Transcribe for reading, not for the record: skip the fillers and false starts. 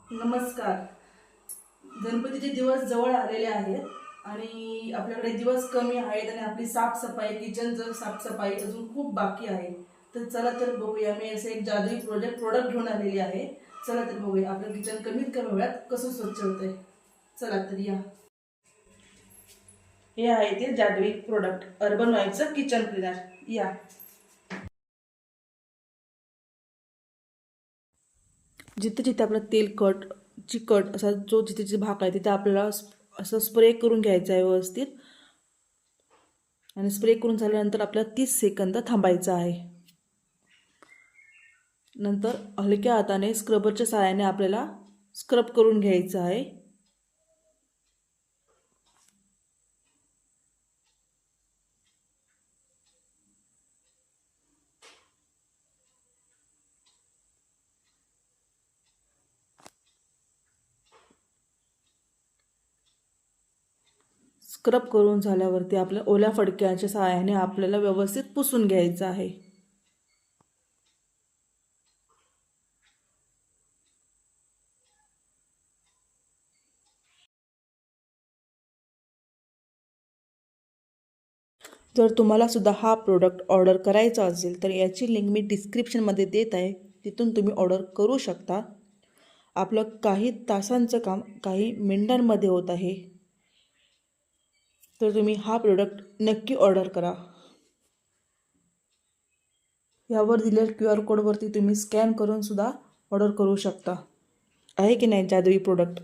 नमस्कार. गणपतीचे दिवस जवळ आलेले आहेत आणि आपल्याकडे दिवस कमी आहेत आणि आपली साफसफाई किचनचं साफसफाई अजून खूप बाकी आहे. तर चला तर बघूया, मी असे एक जादुई प्रोडक्ट घेऊन आलेली आहे. चला तर बघूया आपलं किचन कमीत कमी वेळात कसं स्वच्छ होतंय. चला तर या. हे आहे ते जादुई प्रोडक्ट, अर्बन व्हाईटचं किचन क्लीनर. या. जिथे जिथे आपलं तेलकट चिकट असा जो जिथे जिथे भाग आहे तिथे आपल्याला असं स्प्रे करून घ्यायचं आहे व्यवस्थित. आणि स्प्रे करून झाल्यानंतर आपल्याला 30 सेकंद थांबायचं आहे. नंतर हलक्या हाताने स्क्रबरच्या सहाय्याने आपल्याला स्क्रब करून घ्यायचं आहे. स्क्रब करून झाल्यावरती आपल्या ओल्या फडक्याच्या सहाय्याने आपल्याला व्यवस्थित पुसून घ्यायचं आहे. जर तुम्हाला सुद्धा हा प्रोडक्ट ऑर्डर करायचा असेल तर याची लिंक मी डिस्क्रिप्शनमध्ये देत आहे, तिथून तुम्ही ऑर्डर करू शकता. आपलं काही तासांचं काम काही मिनिटांमध्ये होत आहे. तर तुम्ही हा प्रोडक्ट नक्की ऑर्डर करा. यावर दिलेल्या QR कोडवरती तुम्ही स्कॅन करून सुद्धा ऑर्डर करू शकता. आहे की नाही जादुई प्रोडक्ट.